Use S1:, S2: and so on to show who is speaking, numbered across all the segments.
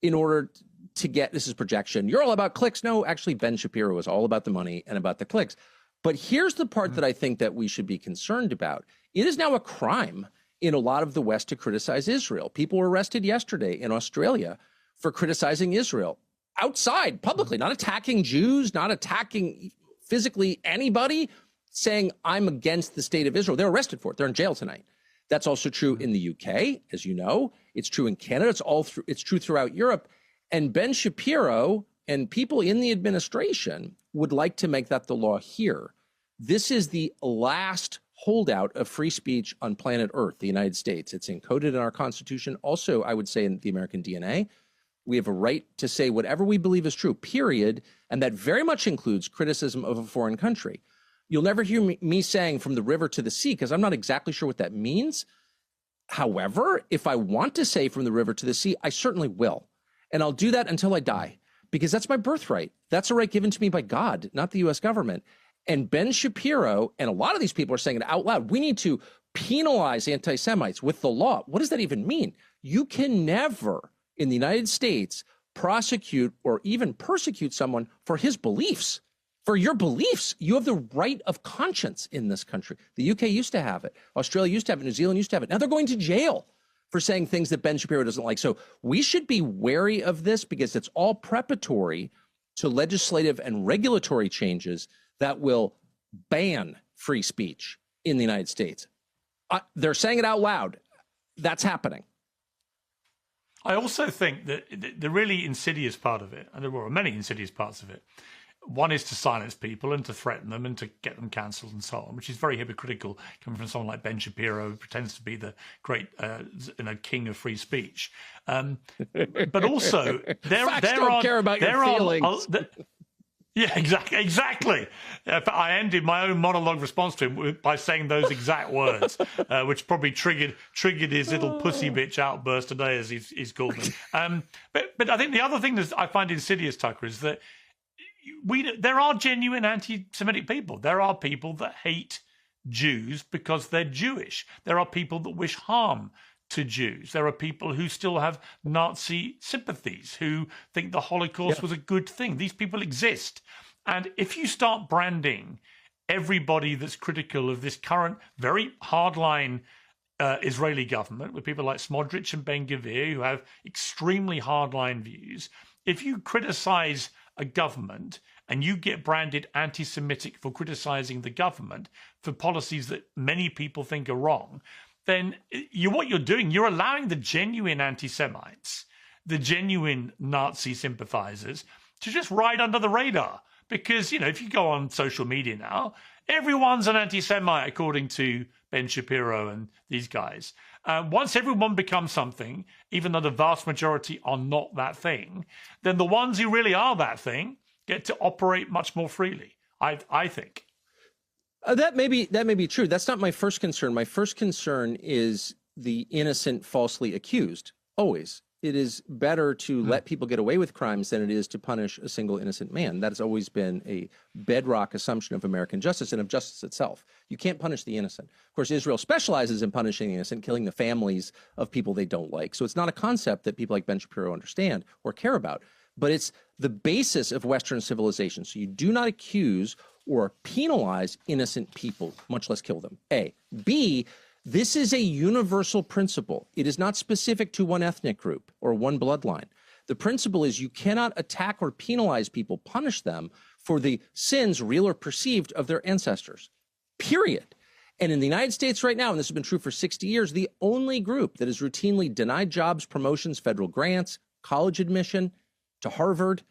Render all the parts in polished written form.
S1: in order to get, this is projection, you're all about clicks. No, actually, Ben Shapiro is all about the money and about the clicks. But here's the part that I think that we should be concerned about. It is now a crime in a lot of the West to criticize Israel. People were arrested yesterday in Australia for criticizing Israel outside, publicly, not attacking Jews, not attacking physically anybody, saying, I'm against the state of Israel. They're arrested for it. They're in jail tonight. That's also true in the UK, as you know. It's true in Canada. It's true throughout Europe. And Ben Shapiro and people in the administration would like to make that the law here. This is the last holdout of free speech on planet Earth, the United States. It's encoded in our Constitution. Also, I would say in the American DNA. We have a right to say whatever we believe is true, period. And that very much includes criticism of a foreign country. You'll never hear me saying from the river to the sea, because I'm not exactly sure what that means. However, if I want to say from the river to the sea, I certainly will. And I'll do that until I die, because that's my birthright. That's a right given to me by God, not the US government. And Ben Shapiro and a lot of these people are saying it out loud. We need to penalize anti-Semites with the law. What does that even mean? You can never, in the United States, prosecute or even persecute someone for his beliefs. For your beliefs, you have the right of conscience in this country. The UK used to have it. Australia used to have it. New Zealand used to have it. Now they're going to jail for saying things that Ben Shapiro doesn't like. So we should be wary of this, because it's all preparatory to legislative and regulatory changes that will ban free speech in the United States. They're saying it out loud. That's happening.
S2: I also think that the really insidious part of it, and there were many insidious parts of it, one is to silence people and to threaten them and to get them cancelled and so on, which is very hypocritical coming from someone like Ben Shapiro, who pretends to be the great king of free speech. But also, there are
S1: care about your feelings.
S2: Yeah, exactly. I ended my own monologue response to him by saying those exact words, which probably triggered his little pussy bitch outburst today, as he's called them. But I think the other thing that I find insidious, Tucker, is that there are genuine anti-Semitic people. There are people that hate Jews because they're Jewish. There are people that wish harm to Jews. There are people who still have Nazi sympathies, who think the Holocaust was a good thing. These people exist. And if you start branding everybody that's critical of this current very hardline Israeli government, with people like Smotrich and Ben-Gvir, who have extremely hardline views, if you criticize a government and you get branded anti-Semitic for criticizing the government for policies that many people think are wrong, then what you're doing, you're allowing the genuine anti-Semites, the genuine Nazi sympathizers, to just ride under the radar. Because, if you go on social media now, everyone's an anti-Semite, according to Ben Shapiro and these guys. Once everyone becomes something, even though the vast majority are not that thing, then the ones who really are that thing get to operate much more freely, I think.
S1: That may be true. That's not my first concern. My first concern is the innocent falsely accused, always. It is better to let people get away with crimes than it is to punish a single innocent man. That has always been a bedrock assumption of American justice and of justice itself. You can't punish the innocent. Of course, Israel specializes in punishing the innocent, killing the families of people they don't like. So it's not a concept that people like Ben Shapiro understand or care about, but it's the basis of Western civilization. So you do not accuse or penalize innocent people, much less kill them, A. B, this is a universal principle. It is not specific to one ethnic group or one bloodline. The principle is you cannot attack or penalize people, punish them for the sins, real or perceived, of their ancestors, period. And in the United States right now, and this has been true for 60 years, the only group that is routinely denied jobs, promotions, federal grants, college admission to Harvard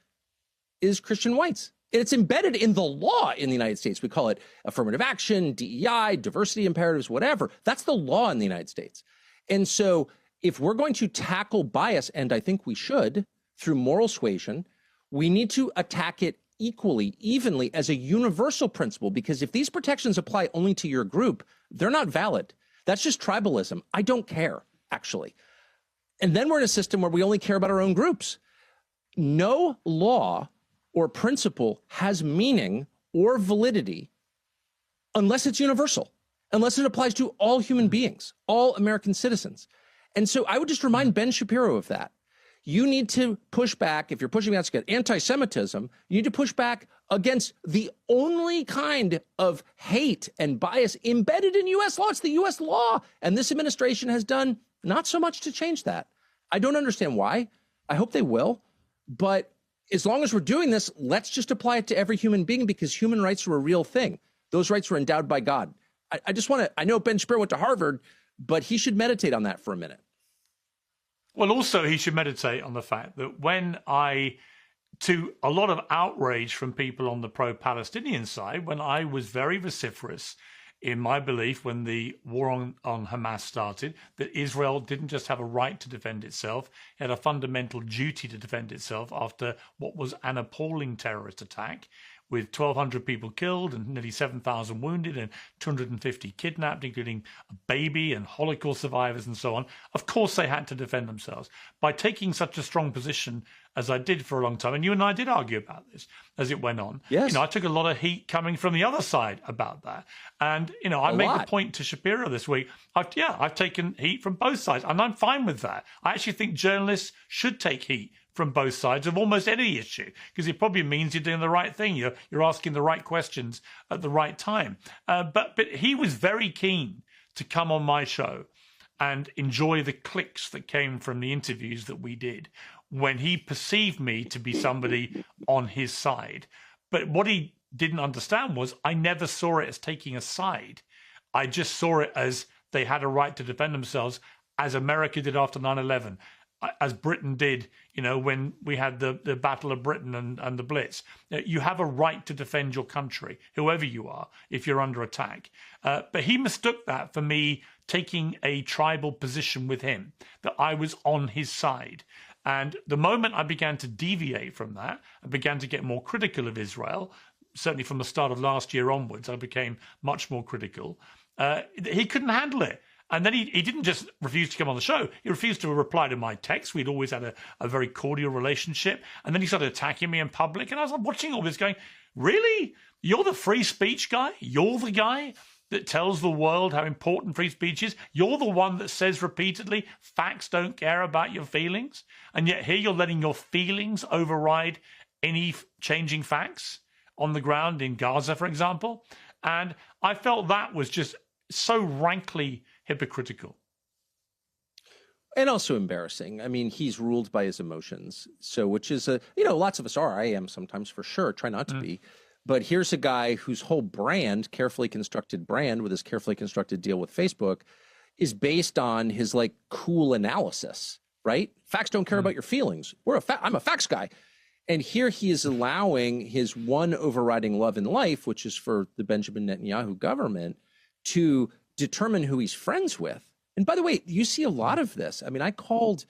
S1: is Christian whites. It's embedded in the law in the United States. We call it affirmative action, DEI, diversity imperatives, whatever. That's the law in the United States. And so if we're going to tackle bias, and I think we should, through moral suasion, we need to attack it equally, evenly, as a universal principle, because if these protections apply only to your group, they're not valid. That's just tribalism. I don't care, actually. And then we're in a system where we only care about our own groups. No law or principle has meaning or validity unless it's universal, unless it applies to all human beings, all American citizens. And so I would just remind Ben Shapiro of that. You need to push back. If you're pushing back against anti-Semitism, you need to push back against the only kind of hate and bias embedded in U.S. law. It's the U.S. law. And this administration has done not so much to change that. I don't understand why. I hope they will. But as long as we're doing this, let's just apply it to every human being, because human rights are a real thing. Those rights were endowed by God. I just want to, I know Ben Shapiro went to Harvard, but he should meditate on that for a minute.
S2: Well, also, he should meditate on the fact that to a lot of outrage from people on the pro-Palestinian side, when I was very vociferous in my belief when the war on Hamas started, that Israel didn't just have a right to defend itself, it had a fundamental duty to defend itself after what was an appalling terrorist attack, with 1,200 people killed and nearly 7,000 wounded and 250 kidnapped, including a baby and Holocaust survivors and so on. Of course, they had to defend themselves. By taking such a strong position as I did for a long time, and you and I did argue about this as it went on,
S1: yes.
S2: I took a lot of heat coming from the other side about that. And, I made the point to Shapiro this week, I've taken heat from both sides, and I'm fine with that. I actually think journalists should take heat from both sides of almost any issue, because it probably means you're doing the right thing. You're asking the right questions at the right time. But he was very keen to come on my show and enjoy the clicks that came from the interviews that we did when he perceived me to be somebody on his side. But what he didn't understand was I never saw it as taking a side. I just saw it as they had a right to defend themselves, as America did after 9/11. As Britain did, when we had the Battle of Britain and the Blitz. You have a right to defend your country, whoever you are, if you're under attack. But he mistook that for me taking a tribal position with him, that I was on his side. And the moment I began to deviate from that, I began to get more critical of Israel, certainly from the start of last year onwards, I became much more critical. He couldn't handle it. And then he didn't just refuse to come on the show. He refused to reply to my texts. We'd always had a very cordial relationship. And then he started attacking me in public. And I was watching all this going, really? You're the free speech guy? You're the guy that tells the world how important free speech is? You're the one that says repeatedly, facts don't care about your feelings? And yet here you're letting your feelings override any changing facts on the ground in Gaza, for example. And I felt that was just so rankly hypocritical.
S1: And also embarrassing. I mean, he's ruled by his emotions. So, which is lots of us are. I am sometimes, for sure. Try not to be. But here's a guy whose whole brand, carefully constructed brand with his carefully constructed deal with Facebook, is based on his cool analysis, right? Facts don't care about your feelings. I'm a facts guy. And here he is allowing his one overriding love in life, which is for the Benjamin Netanyahu government, to determine who he's friends with. And by the way, you see a lot of this. I mean, I called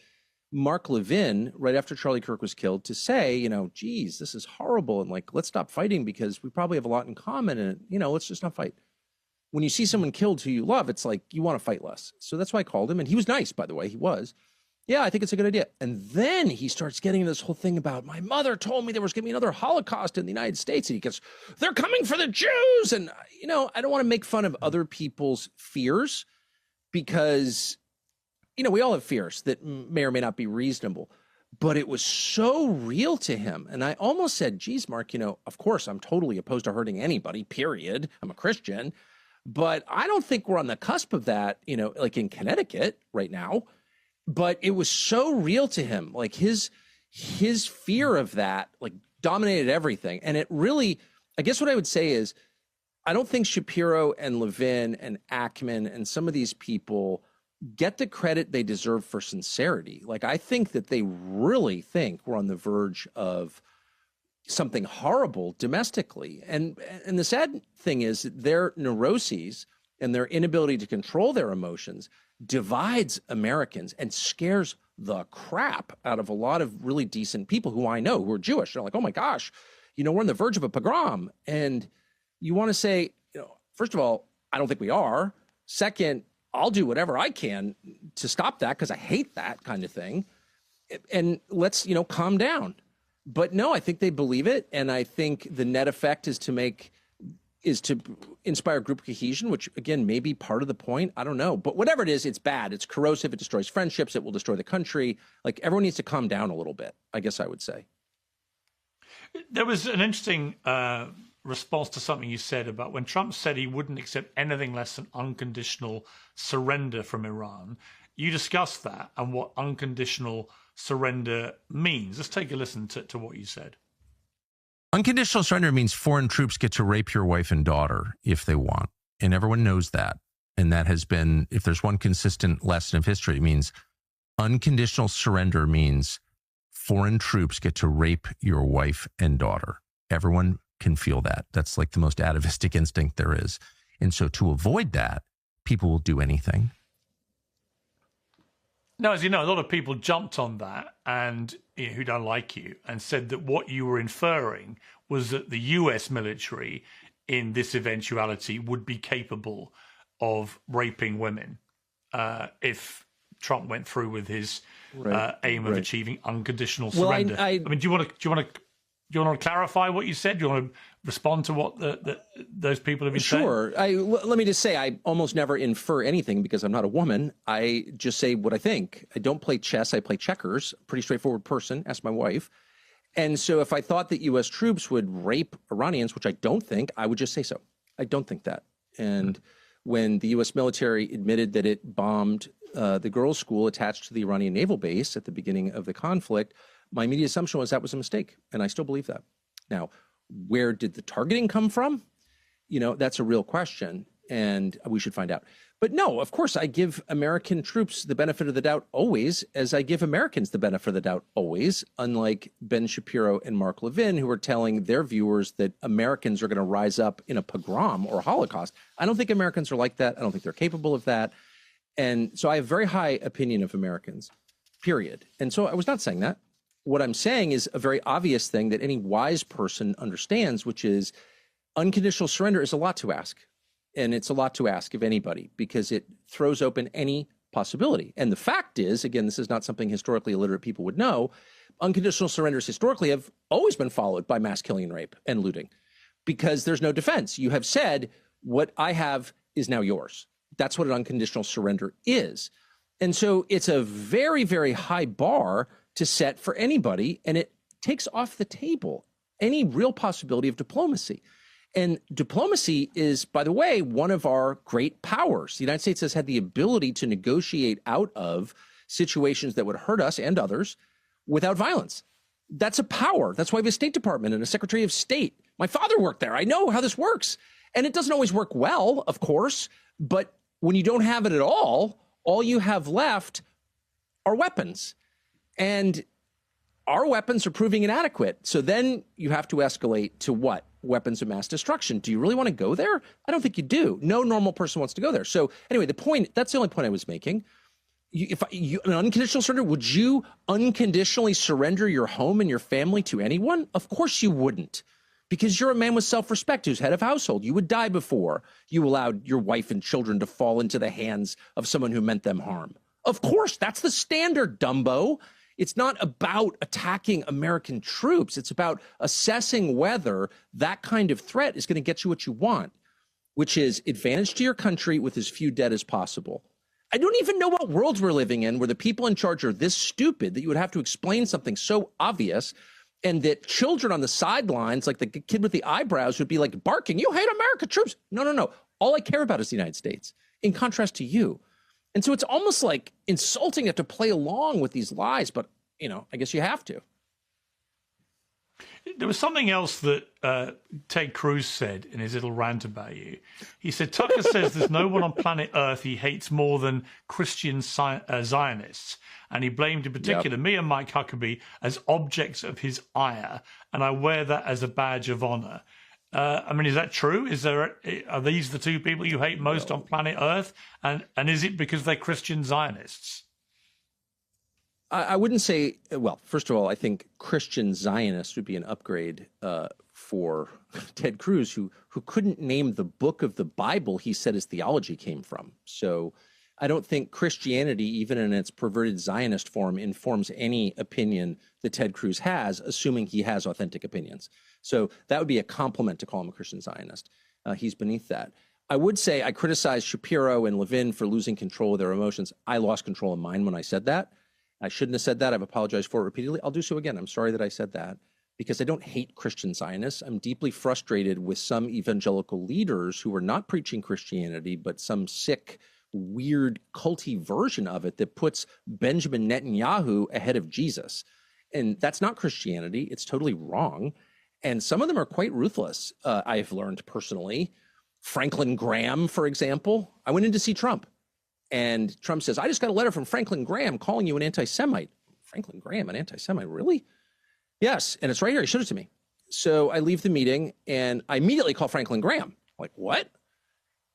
S1: Mark Levin right after Charlie Kirk was killed to say, geez, this is horrible. And let's stop fighting because we probably have a lot in common. And, let's just not fight. When you see someone killed who you love, it's like you want to fight less. So that's why I called him. And he was nice, by the way. He was. Yeah, I think it's a good idea. And then he starts getting this whole thing about, my mother told me there was going to be another Holocaust in the United States. And he gets, they're coming for the Jews. And, I don't want to make fun of other people's fears because, we all have fears that may or may not be reasonable. But it was so real to him. And I almost said, geez, Mark, of course, I'm totally opposed to hurting anybody, period. I'm a Christian. But I don't think we're on the cusp of that, like in Connecticut right now. But it was so real to him, his fear of that, dominated everything. And it really, I guess what I would say is, I don't think Shapiro and Levin and Ackman and some of these people get the credit they deserve for sincerity. I think that they really think we're on the verge of something horrible domestically. And the sad thing is their neuroses and their inability to control their emotions divides Americans and scares the crap out of a lot of really decent people who I know who are Jewish. They're like, oh my gosh, we're on the verge of a pogrom. And you want to say, first of all, I don't think we are. Second, I'll do whatever I can to stop that because I hate that kind of thing. And let's, calm down. But no, I think they believe it. And I think the net effect is to make is to inspire group cohesion, which again may be part of the point. I don't know, but whatever it is, it's bad. It's corrosive. It destroys friendships. It will destroy the country. Like, everyone needs to calm down a little bit, I guess I would say.
S2: There was an interesting response to something you said about when Trump said he wouldn't accept anything less than unconditional surrender from Iran. You discussed that and what unconditional surrender means. Let's take a listen to what you said.
S3: Unconditional surrender means foreign troops get to rape your wife and daughter if they want. And everyone knows that. And that has been, if there's one consistent lesson of history, it means unconditional surrender means foreign troops get to rape your wife and daughter. Everyone can feel that. That's like the most atavistic instinct there is. And so to avoid that, people will do anything.
S2: Now, as you know, a lot of people jumped on that and who don't like you and said that what you were inferring was that the US military in this eventuality would be capable of raping women if Trump went through with his aim of achieving unconditional surrender. I mean, do you want to clarify what you said? Do you want to respond to what those people have been saying?
S1: Sure. Let me just say, I almost never infer anything because I'm not a woman. I just say what I think. I don't play chess. I play checkers. Pretty straightforward person. Ask my wife. And so if I thought that U.S. troops would rape Iranians, which I don't think, I would just say so. I don't think that. And when the U.S. military admitted that it bombed the girls' school attached to the Iranian naval base at the beginning of the conflict, my immediate assumption was that was a mistake, and I still believe that. Now, where did the targeting come from? That's a real question, and we should find out. But no, of course, I give American troops the benefit of the doubt always, as I give Americans the benefit of the doubt always, unlike Ben Shapiro and Mark Levin, who are telling their viewers that Americans are going to rise up in a pogrom or Holocaust. I don't think Americans are like that. I don't think they're capable of that. And so I have very high opinion of Americans, period. And so I was not saying that. What I'm saying is a very obvious thing that any wise person understands, which is unconditional surrender is a lot to ask. And it's a lot to ask of anybody because it throws open any possibility. And the fact is, again, this is not something historically illiterate people would know, unconditional surrenders historically have always been followed by mass killing and rape and looting because there's no defense. You have said, what I have is now yours. That's what an unconditional surrender is. And so it's a very, very high bar to set for anybody, and it takes off the table any real possibility of diplomacy. And diplomacy is, by the way, one of our great powers. The United States has had the ability to negotiate out of situations that would hurt us and others without violence. That's a power. That's why we have a State Department and a Secretary of State. My father worked there. I know how this works. And it doesn't always work well, of course, but when you don't have it at all you have left are weapons. And our weapons are proving inadequate. So then you have to escalate to what? Weapons of mass destruction. Do you really want to go there? I don't think you do. No normal person wants to go there. So anyway, that's the only point I was making. An unconditional surrender, would you unconditionally surrender your home and your family to anyone? Of course you wouldn't, because you're a man with self-respect who's head of household. You would die before you allowed your wife and children to fall into the hands of someone who meant them harm. Of course, that's the standard, Dumbo. It's not about attacking American troops. It's about assessing whether that kind of threat is going to get you what you want, which is advantage to your country with as few dead as possible. I don't even know what world we're living in where the people in charge are this stupid that you would have to explain something so obvious, and that children on the sidelines, like the kid with the eyebrows, would be like barking, "You hate America troops." No. All I care about is the United States, in contrast to you. And so it's almost like insulting to have to play along with these lies, but, I guess you have to.
S2: There was something else that Ted Cruz said in his little rant about you. He said, Tucker says there's no one on planet Earth he hates more than Christian Zionists. And he blamed in particular me and Mike Huckabee as objects of his ire. And I wear that as a badge of honor. Is that true? Are these the two people you hate most on planet Earth? And is it because they're Christian Zionists?
S1: I wouldn't say, well, first of all, I think Christian Zionist would be an upgrade for Ted Cruz, who couldn't name the book of the Bible he said his theology came from. So I don't think Christianity, even in its perverted Zionist form, informs any opinion that Ted Cruz has, assuming he has authentic opinions. So that would be a compliment to call him a Christian Zionist. He's beneath that. I would say I criticized Shapiro and Levin for losing control of their emotions. I lost control of mine when I said that. I shouldn't have said that. I've apologized for it repeatedly. I'll do so again. I'm sorry that I said that, because I don't hate Christian Zionists. I'm deeply frustrated with some evangelical leaders who are not preaching Christianity, but some sick, weird, culty version of it that puts Benjamin Netanyahu ahead of Jesus. And that's not Christianity. It's totally wrong. And some of them are quite ruthless, I've learned personally. Franklin Graham, for example. I went in to see Trump, and Trump says, I just got a letter from Franklin Graham calling you an anti-Semite. Franklin Graham, an anti-Semite, really? Yes, and it's right here. He showed it to me. So I leave the meeting, and I immediately call Franklin Graham. I'm like, what?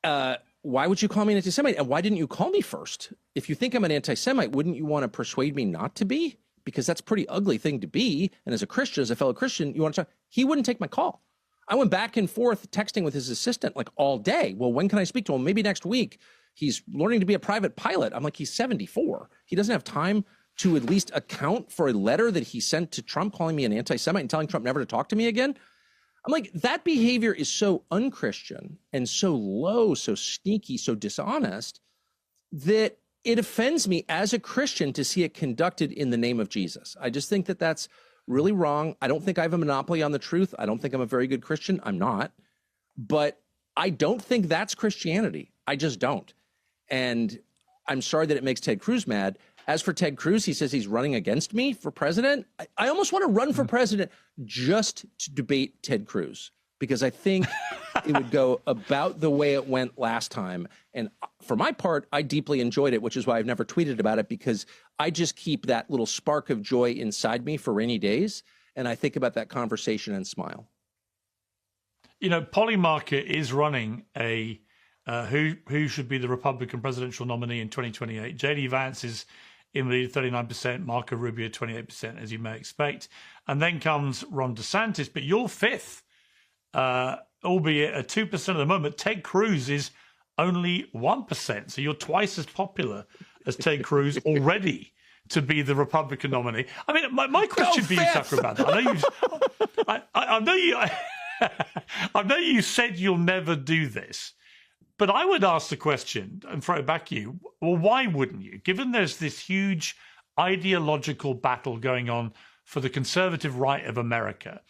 S1: Why would you call me an anti-Semite? And why didn't you call me first? If you think I'm an anti-Semite, wouldn't you want to persuade me not to be? Because that's a pretty ugly thing to be. And as a Christian, as a fellow Christian, you want to talk. He wouldn't take my call. I went back and forth texting with his assistant like all day. Well, when can I speak to him? Maybe next week. He's learning to be a private pilot. I'm like, he's 74. He doesn't have time to at least account for a letter that he sent to Trump calling me an anti-Semite and telling Trump never to talk to me again. I'm like, that behavior is so unchristian and so low, so sneaky, so dishonest that it offends me as a Christian to see it conducted in the name of Jesus. I just think that that's really wrong. I don't think I have a monopoly on the truth. I don't think I'm a very good Christian. I'm not. But I don't think that's Christianity. I just don't. And I'm sorry that it makes Ted Cruz mad. As for Ted Cruz, he says he's running against me for president. I almost want to run for president just to debate Ted Cruz, because I think it would go about the way it went last time. And for my part, I deeply enjoyed it, which is why I've never tweeted about it, because I just keep that little spark of joy inside me for rainy days. And I think about that conversation and smile.
S2: You know, Polymarket is running a who should be the Republican presidential nominee in 2028. J.D. Vance is in the 39%, Marco Rubio 28%, as you may expect. And then comes Ron DeSantis, but you're fifth, albeit at 2% at the moment. Ted Cruz is only 1%. So you're twice as popular as Ted Cruz already to be the Republican nominee. I mean, my question for you, Tucker, about that. I know you said you'll never do this, but I would ask the question and throw it back at you. Well, why wouldn't you? Given there's this huge ideological battle going on for the conservative right of America,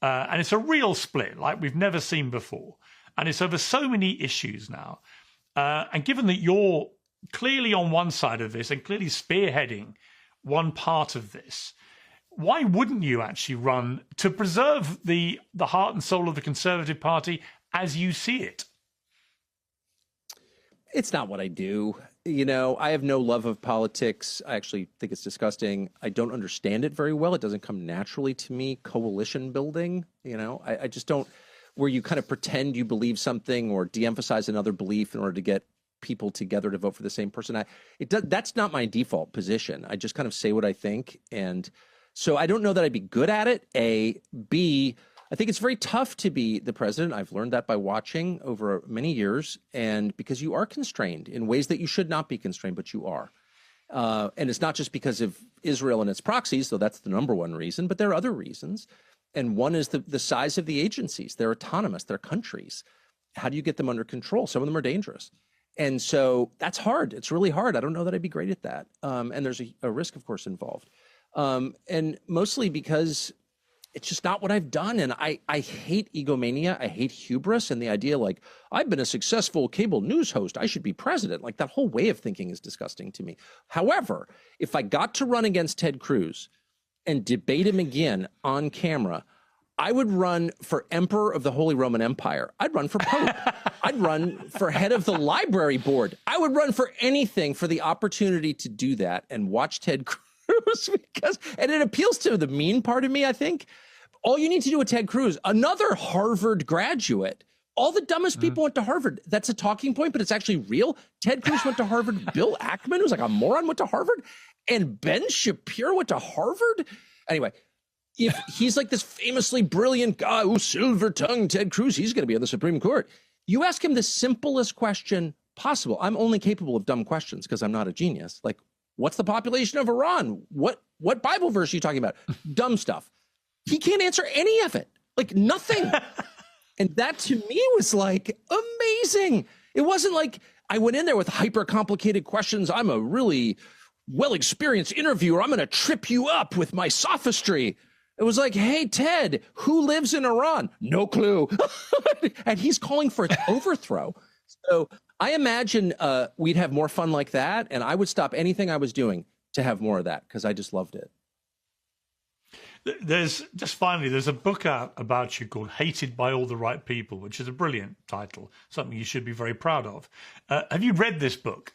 S2: and it's a real split like we've never seen before, and it's over so many issues now, and given that you're clearly on one side of this and clearly spearheading one part of this, why wouldn't you actually run to preserve the heart and soul of the Conservative Party as you see it?
S1: It's not what I do. You know, I have no love of politics. I actually think it's disgusting. I don't understand it very well. It doesn't come naturally to me. Coalition building, you know, I just don't, where you kind of pretend you believe something or de-emphasize another belief in order to get people together to vote for the same person. That's not my default position. I just kind of say what I think. And so I don't know that I'd be good at it, A. B, I think it's very tough to be the president. I've learned that by watching over many years, and because you are constrained in ways that you should not be constrained, but you are. And it's not just because of Israel and its proxies, though that's the number one reason, but there are other reasons. And one is the size of the agencies. They're autonomous. They're countries. How do you get them under control? Some of them are dangerous. And so that's hard. It's really hard. I don't know that I'd be great at that. And there's a risk, of course, involved. And mostly because it's just not what I've done. And I hate egomania. I hate hubris and the idea like, I've been a successful cable news host, I should be president. Like, that whole way of thinking is disgusting to me. However, if I got to run against Ted Cruz and debate him again on camera, I would run for Emperor of the Holy Roman Empire. I'd run for Pope. I'd run for head of the library board. I would run for anything for the opportunity to do that and watch Ted Cruz. And it appeals to the mean part of me, I think. All you need to do with Ted Cruz, another Harvard graduate. All the dumbest people went to Harvard. That's a talking point, but it's actually real. Ted Cruz went to Harvard. Bill Ackman, who's like a moron, went to Harvard. And Ben Shapiro went to Harvard. Anyway, if he's like this famously brilliant guy, silver-tongued Ted Cruz, he's going to be on the Supreme Court. You ask him the simplest question possible. I'm only capable of dumb questions because I'm not a genius. Like, what's the population of Iran? What Bible verse are you talking about? Dumb stuff. He can't answer any of it. Like, nothing. And that to me was like amazing. It wasn't like I went in there with hyper complicated questions. I'm a really well-experienced interviewer. I'm going to trip you up with my sophistry. It was like, hey, Ted, who lives in Iran? No clue. And he's calling for its overthrow. So I imagine we'd have more fun like that. And I would stop anything I was doing to have more of that because I just loved it.
S2: There's a book out about you called Hated by All the Right People, which is a brilliant title, something you should be very proud of. Have you read this book?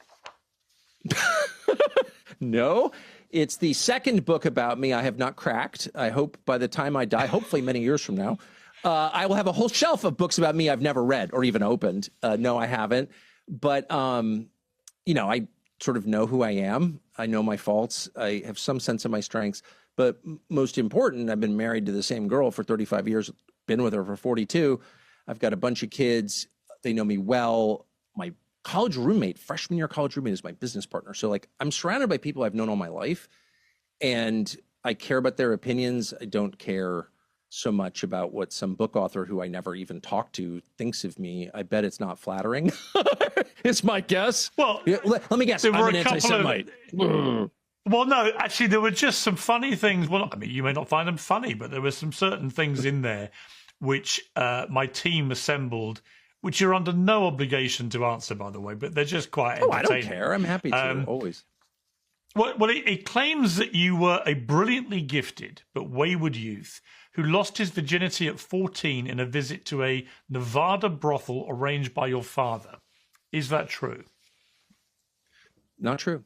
S1: No, it's the second book about me I have not cracked. I hope by the time I die, hopefully many years from now, I will have a whole shelf of books about me I've never read or even opened. No, I haven't. But, you know, I sort of know who I am. I know my faults. I have some sense of my strengths. But most important, I've been married to the same girl for 35 years, been with her for 42. I've got a bunch of kids. They know me well. My college roommate, freshman year college roommate, is my business partner. So like I'm surrounded by people I've known all my life, and I care about their opinions. I don't care so much about what some book author who I never even talked to thinks of me. I bet it's not flattering. It's my guess.
S2: Well,
S1: let me guess. I'm an anti-Semite.
S2: Well, no, actually, there were just some funny things. Well, I mean, you may not find them funny, but there were some certain things in there which my team assembled, which you're under no obligation to answer, by the way, but they're just quite entertaining.
S1: Oh, I don't care. I'm happy to, always.
S2: Well, it claims that you were a brilliantly gifted but wayward youth who lost his virginity at 14 in a visit to a Nevada brothel arranged by your father. Is that true?
S1: Not true.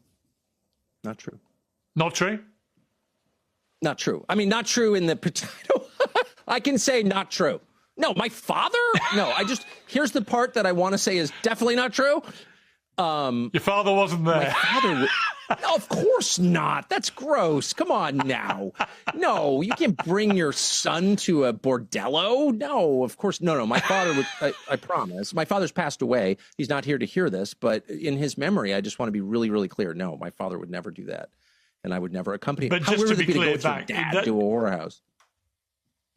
S1: Not true.
S2: Not true?
S1: Not true. I mean, not true in the potato. I can say not true. No, my father? No, here's the part that I want to say is definitely not true.
S2: Your father wasn't there.
S1: My father no, of course not. That's gross. Come on now. No, you can't bring your son to a bordello. No, of course. No. My father would, I promise. My father's passed away. He's not here to hear this, but in his memory, I just want to be really, really clear. No, my father would never do that. And I would never accompany him.
S2: But just to be clear,
S1: to a whorehouse.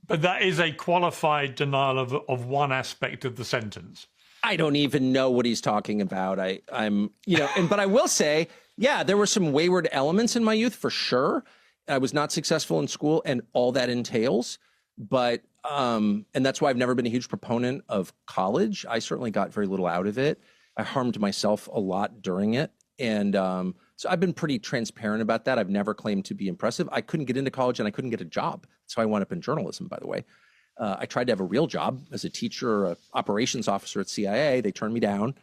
S1: But
S2: that is a qualified denial of one aspect of the sentence.
S1: I don't even know what he's talking about. But I will say, yeah, there were some wayward elements in my youth for sure. I was not successful in school and all that entails. But, and that's why I've never been a huge proponent of college. I certainly got very little out of it. I harmed myself a lot during it. And so I've been pretty transparent about that. I've never claimed to be impressive. I couldn't get into college and I couldn't get a job. So I wound up in journalism, by the way. I tried to have a real job as a teacher or an operations officer at CIA. They turned me down.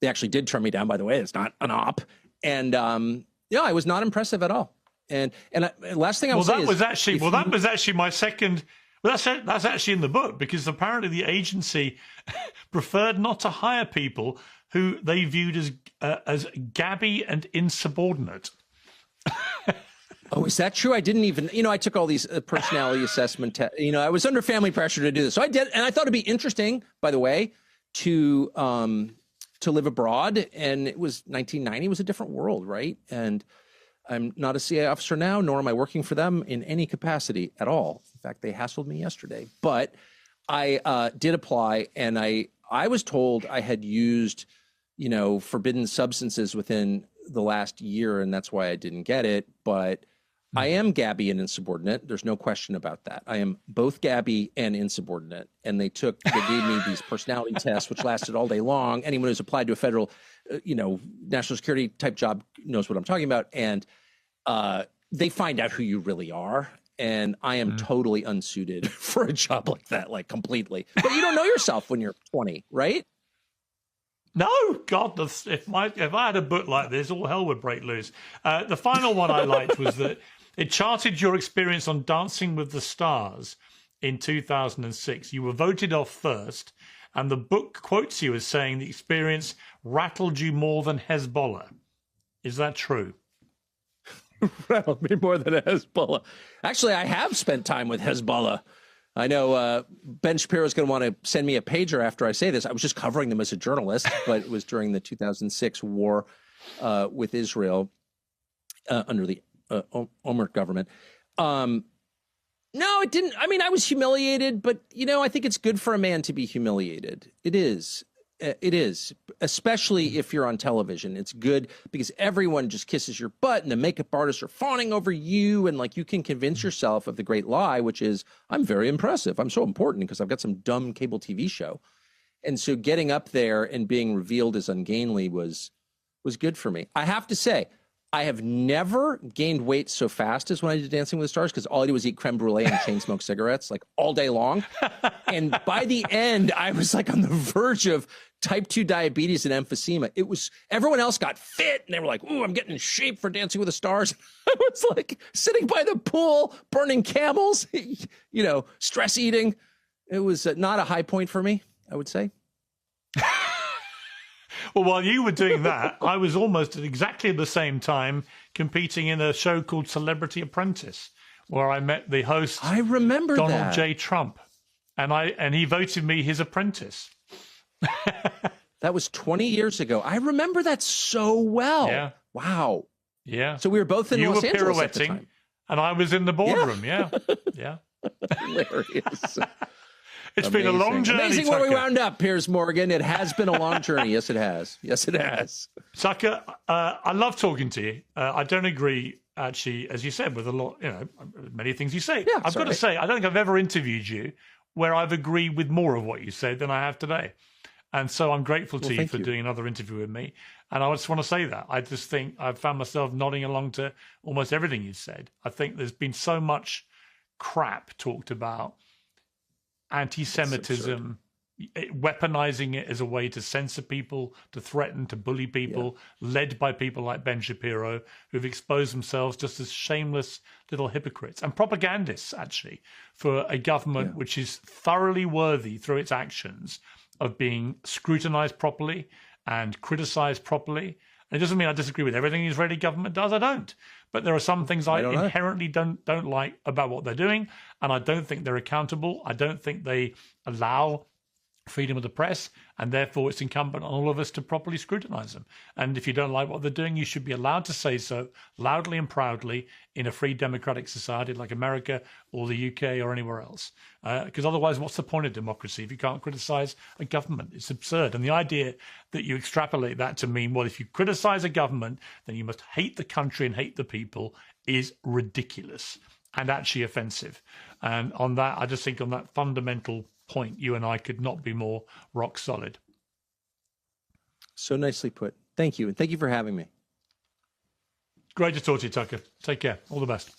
S1: They actually did turn me down, by the way. It's not an op. And I was not impressive at all. And last thing I will say is...
S2: that was actually my second... Well, that's actually in the book, because apparently the agency preferred not to hire people who they viewed as gabby and insubordinate.
S1: Oh, is that true? I didn't even, I took all these personality assessment tests. I was under family pressure to do this. So I did. And I thought it'd be interesting, by the way, to live abroad. And it was 1990, it was a different world, right? And I'm not a CIA officer now, nor am I working for them in any capacity at all. In fact, they hassled me yesterday. But I did apply, and I was told I had used, forbidden substances within the last year, and that's why I didn't get it. But I am gabby and insubordinate. There's no question about that. I am both gabby and insubordinate. And they gave me these personality tests, which lasted all day long. Anyone who's applied to a federal, national security type job knows what I'm talking about. And they find out who you really are. And I am totally unsuited for a job like that, like completely. But you don't know yourself when you're 20, right?
S2: No, God, if I had a book like this, all hell would break loose. The final one I liked was that it charted your experience on Dancing with the Stars in 2006. You were voted off first, and the book quotes you as saying the experience rattled you more than Hezbollah. Is that true?
S1: Rattled me more than Hezbollah. Actually, I have spent time with Hezbollah. I know Ben Shapiro is going to want to send me a pager after I say this. I was just covering them as a journalist, but it was during the 2006 war with Israel under the Omar government. No, it didn't. I mean, I was humiliated, but, I think it's good for a man to be humiliated. It is. It is, especially if you're on television. It's good because everyone just kisses your butt and the makeup artists are fawning over you. And like, you can convince yourself of the great lie, which is, I'm very impressive. I'm so important because I've got some dumb cable TV show. And so getting up there and being revealed as ungainly was good for me. I have to say, I have never gained weight so fast as when I did Dancing with the Stars, because all I did was eat creme brulee and chain smoke cigarettes like all day long. And by the end, I was like on the verge of type 2 diabetes and emphysema. It was, everyone else got fit and they were like, ooh, I'm getting in shape for Dancing with the Stars. I was like sitting by the pool, burning camels, stress eating. It was not a high point for me, I would say.
S2: Well, while you were doing that, I was almost at exactly the same time competing in a show called Celebrity Apprentice, where I met the host.
S1: I remember
S2: Donald J. Trump, and he voted me his apprentice.
S1: That was 20 years ago. I remember that so well.
S2: Yeah.
S1: Wow.
S2: Yeah.
S1: So we were both in Los Angeles at the time.
S2: And I was in the boardroom. Yeah. Yeah.
S1: Hilarious.
S2: It's been a long journey.
S1: Amazing
S2: Tucker.
S1: where we wound up, Piers Morgan. It has been a long journey. Yes, it has. Yes, it has.
S2: Tucker, I love talking to you. I don't agree, actually, as you said, with a lot, many things you say.
S1: Yeah,
S2: I've got to say, I don't think I've ever interviewed you where I've agreed with more of what you said than I have today. And so I'm grateful to you for doing another interview with me. And I just want to say that. I just think I've found myself nodding along to almost everything you said. I think there's been so much crap talked about. Anti-Semitism, weaponizing it as a way to censor people, to threaten, to bully people, led by people like Ben Shapiro, who've exposed themselves just as shameless little hypocrites and propagandists, actually, for a government which is thoroughly worthy through its actions of being scrutinized properly and criticized properly. And it doesn't mean I disagree with everything the Israeli government does. I don't. But there are some things I inherently don't like about what they're doing, and I don't think they're accountable. I don't think they allow freedom of the press, and therefore it's incumbent on all of us to properly scrutinize them. And if you don't like what they're doing, you should be allowed to say so loudly and proudly in a free democratic society like America or the UK or anywhere else. Because otherwise, what's the point of democracy if you can't criticize a government? It's absurd. And the idea that you extrapolate that to mean, well, if you criticize a government, then you must hate the country and hate the people is ridiculous and actually offensive. And on that, I just think on that fundamental point, you and I could not be more rock solid.
S1: So nicely put. Thank you. And thank you for having me.
S2: Great to talk to you, Tucker. Take care. All the best.